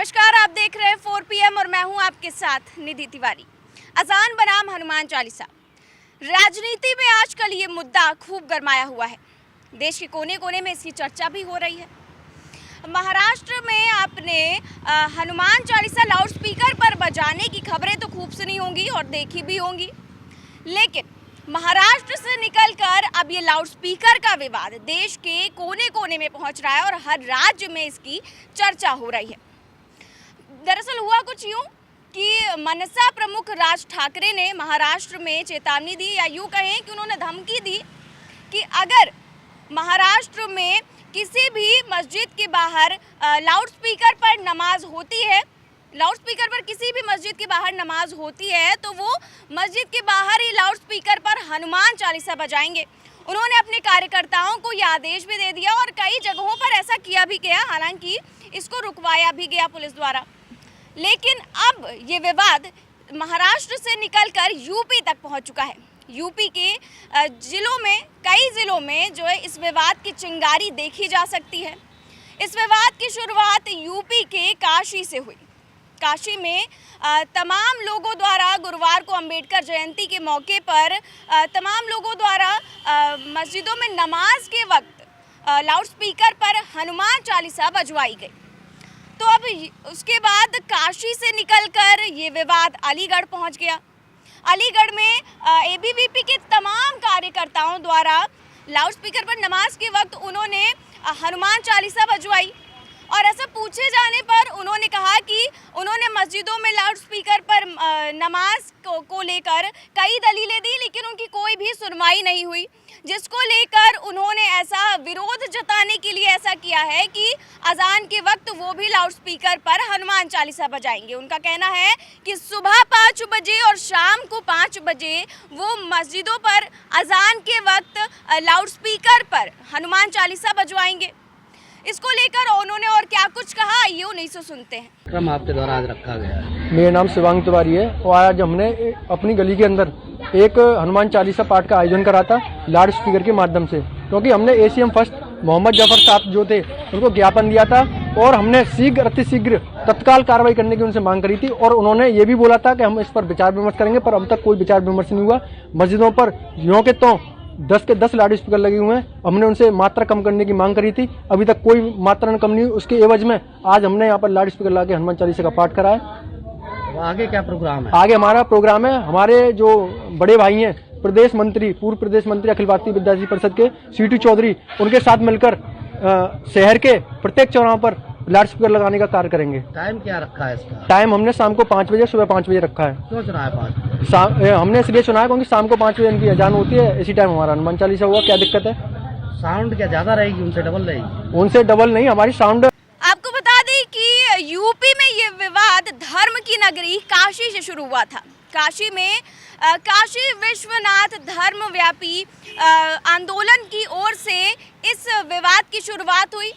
नमस्कार, आप देख रहे हैं 4 PM और मैं हूं आपके साथ निधि तिवारी। अजान बनाम हनुमान चालीसा। राजनीति में आजकल ये मुद्दा खूब गरमाया हुआ है। देश के कोने कोने में इसकी चर्चा भी हो रही है। महाराष्ट्र में आपने हनुमान चालीसा लाउडस्पीकर पर बजाने की खबरें तो खूब सुनी होंगी और देखी भी होंगी, लेकिन महाराष्ट्र से निकलकर अब ये लाउडस्पीकर का विवाद देश के कोने कोने में पहुंच रहा है और हर राज्य में इसकी चर्चा हो रही है। दरअसल हुआ कुछ यूं कि मनसा प्रमुख राज ठाकरे ने महाराष्ट्र में चेतावनी दी, या यूं कहें कि उन्होंने धमकी दी कि अगर महाराष्ट्र में किसी भी मस्जिद के बाहर लाउडस्पीकर पर नमाज होती है, लाउडस्पीकर पर किसी भी मस्जिद के बाहर नमाज होती है तो वो मस्जिद के बाहर ही लाउडस्पीकर पर हनुमान चालीसा बजाएंगे। उन्होंने अपने कार्यकर्ताओं को यह आदेश भी दे दिया और कई जगहों पर ऐसा किया भी गया, हालांकि इसको रुकवाया भी गया पुलिस द्वारा। लेकिन अब ये विवाद महाराष्ट्र से निकलकर यूपी तक पहुंच चुका है। यूपी के जिलों में, कई जिलों में जो है इस विवाद की चिंगारी देखी जा सकती है। इस विवाद की शुरुआत यूपी के काशी से हुई। काशी में तमाम लोगों द्वारा गुरुवार को अंबेडकर जयंती के मौके पर तमाम लोगों द्वारा मस्जिदों में नमाज के वक्त लाउडस्पीकर पर हनुमान चालीसा बजवाई गई। तो अब उसके बाद काशी से निकलकर ये विवाद अलीगढ़ पहुंच गया। अलीगढ़ में एबीवीपी के तमाम कार्यकर्ताओं द्वारा लाउडस्पीकर पर नमाज के वक्त उन्होंने हनुमान चालीसा बजवाई और ऐसा पूछे जाने पर उन्होंने कहा कि उन्होंने मस्जिदों में लाउडस्पीकर पर नमाज को लेकर कई दलीलें दी, लेकिन उनकी कोई भी सुनवाई नहीं हुई, जिसको लेकर उन्होंने ऐसा विरोध जताने के लिए ऐसा किया है कि अजान के वक्त वो भी लाउडस्पीकर पर हनुमान चालीसा बजाएंगे। उनका कहना है कि सुबह 5 बजे और शाम को 5 बजे वो मस्जिदों पर अजान के वक्त लाउडस्पीकर पर हनुमान चालीसा बजवाएंगे। इसको लेकर उन्होंने और क्या कुछ कहा, ये नहीं सो सुनते हैं। क्रम आपके द्वारा आज रखा गया है। मेरा नाम शिवांग तिवारी है और आज हमने अपनी गली के अंदर एक हनुमान चालीसा पाठ का आयोजन करा था लाउड स्पीकर के माध्यम से, क्योंकि हमने एसीएम फर्स्ट मोहम्मद जाफर साहब जो थे उनको ज्ञापन दिया था और हमने शीघ्र अतिशीघ्र तत्काल कार्रवाई करने की उनसे मांग करी थी और उन्होंने ये भी बोला था कि हम इस पर विचार विमर्श करेंगे, पर अब तक कोई विचार विमर्श नहीं हुआ। मस्जिदों पर यों के तो 10 के 10 लाउड स्पीकर लगे हुए हैं। हमने उनसे मात्रा कम करने की मांग करी थी, अभी तक कोई मात्रा कम नहीं हुई। उसके एवज में आज हमने यहाँ पर लाउड स्पीकर लगा के हनुमान चालीसा का पाठ कराया। तो आगे क्या प्रोग्राम है? आगे हमारा प्रोग्राम है, हमारे जो बड़े भाई हैं प्रदेश मंत्री, पूर्व प्रदेश मंत्री अखिल भारतीय विद्यार्थी परिषद के सीटी चौधरी, उनके साथ मिलकर शहर के प्रत्येक चौराहों पर लाउड स्पीकर लगाने का कार्य करेंगे। टाइम क्या रखा है इसका? टाइम हमने शाम को 5 बजे, सुबह 5 बजे रखा है। क्यों चुना है 5 बजे? हमने इसलिए चुना है क्योंकि शाम को 5 बजे इनकी अजान होती है, इसी टाइम हमारा हनुमान चालीसा हुआ। क्या दिक्कत है? साउंड क्या ज्यादा रहेगी, उनसे डबल रहेगी? उनसे डबल नहीं, हमारी साउंड। आपको बता दें कि यूपी में ये विवाद धर्म की नगरी काशी से शुरू हुआ था। काशी में काशी विश्वनाथ धर्मव्यापी आंदोलन की ओर से इस विवाद की शुरुआत हुई।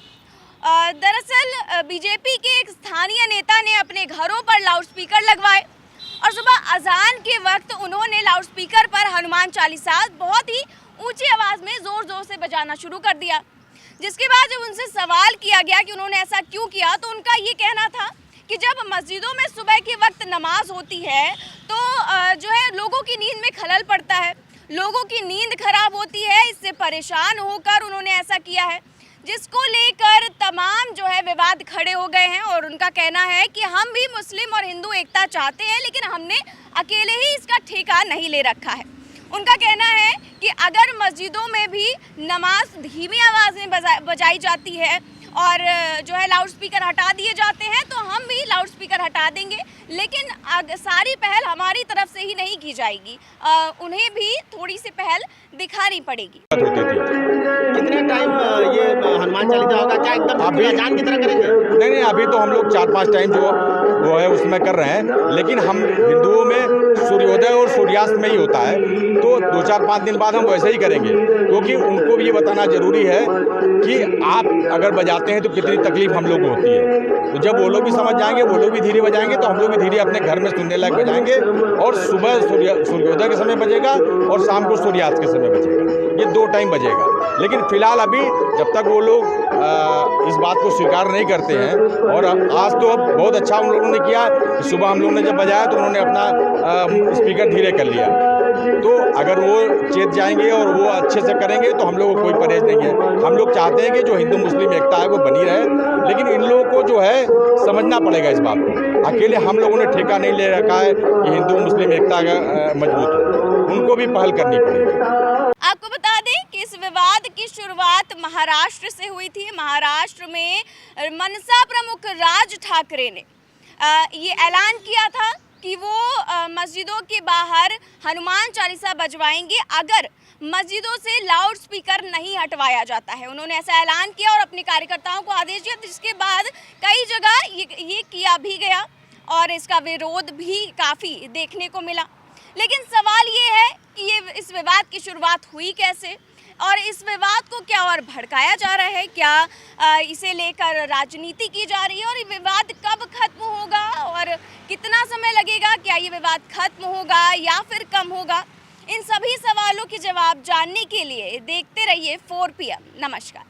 दरअसल बीजेपी के एक स्थानीय नेता ने अपने घरों पर लाउडस्पीकर लगवाए और सुबह अजान के वक्त उन्होंने लाउडस्पीकर पर हनुमान चालीसा बहुत ही ऊंची आवाज़ में ज़ोर ज़ोर से बजाना शुरू कर दिया। जिसके बाद जब उनसे सवाल किया गया कि उन्होंने ऐसा क्यों किया, तो उनका ये कहना था कि जब मस्जिदों में सुबह के वक्त नमाज होती है तो जो है लोगों की नींद में खलल पड़ता है, लोगों की नींद खराब होती है। इससे परेशान होकर उन्होंने ऐसा किया है, जिसको लेकर तमाम जो है विवाद खड़े हो गए हैं। और उनका कहना है कि हम भी मुस्लिम और हिंदू एकता चाहते हैं, लेकिन हमने अकेले ही इसका ठेका नहीं ले रखा है। उनका कहना है कि अगर मस्जिदों में भी नमाज धीमी आवाज़ में बजाई जाती है और जो है लाउडस्पीकर हटा दिए जाते हैं तो हम भी लाउडस्पीकर हटा देंगे, लेकिन सारी पहल हमारी तरफ से ही नहीं की जाएगी, उन्हें भी थोड़ी सी पहल दिखानी पड़ेगी। कितने टाइम ये हनुमान चालीसा होगा? क्या एकदम अभी अजान की तरह करेंगे? नहीं, अभी तो हम लोग 4-5 टाइम जो वो है उसमें कर रहे हैं, लेकिन हम हिंदुओं में सूर्योदय और सूर्यास्त में ही होता है, तो 2-4-5 दिन बाद हम वैसे ही करेंगे, क्योंकि उनको भी ये बताना जरूरी है कि आप अगर बजाते हैं तो कितनी तकलीफ हम लोग को होती है। तो जब वो लोग भी समझ जाएंगे, वो लोग भी धीरे बजाएंगे, तो हम लोग भी धीरे अपने घर में सुनने लायक बजाएंगे। और सुबह सूर्योदय के समय बजेगा और शाम को सूर्यास्त के समय बजेगा, ये 2 टाइम बजेगा। लेकिन फिलहाल अभी जब तक वो लोग इस बात को स्वीकार नहीं करते हैं। और आज तो बहुत अच्छा उन लोगों ने किया, सुबह हम लोगों ने जब बजाया तो उन्होंने अपना स्पीकर धीरे कर लिया। तो अगर वो चेत जाएंगे और वो अच्छे से करेंगे तो हम लोगों को कोई परहेज नहीं है। हम लोग चाहते हैं कि जो हिंदू मुस्लिम एकता है वो बनी रहे, लेकिन इन लोगों को जो है समझना पड़ेगा इस बात को। अकेले हम लोगों ने ठेका नहीं ले रखा है कि हिंदू मुस्लिम एकता मजबूत हो, उनको भी पहल करनी पड़ेगी। आपको बता दें कि इस विवाद की शुरुआत महाराष्ट्र से हुई थी। महाराष्ट्र में मनसा प्रमुख राज ठाकरे ने ये ऐलान किया था कि वो मस्जिदों के बाहर हनुमान चालीसा बजवाएंगे अगर मस्जिदों से लाउड स्पीकर नहीं हटवाया जाता है। उन्होंने ऐसा ऐलान किया और अपने कार्यकर्ताओं को आदेश दिया, जिसके बाद कई जगह ये किया भी गया और इसका विरोध भी काफ़ी देखने को मिला। लेकिन सवाल ये है कि ये इस विवाद की शुरुआत हुई कैसे और इस विवाद को क्या और भड़काया जा रहा है, क्या इसे लेकर राजनीति की जा रही है और ये विवाद कब खत्म होगा और कितना समय लगेगा, क्या ये विवाद खत्म होगा या फिर कम होगा? इन सभी सवालों के जवाब जानने के लिए देखते रहिए 4 PM। नमस्कार।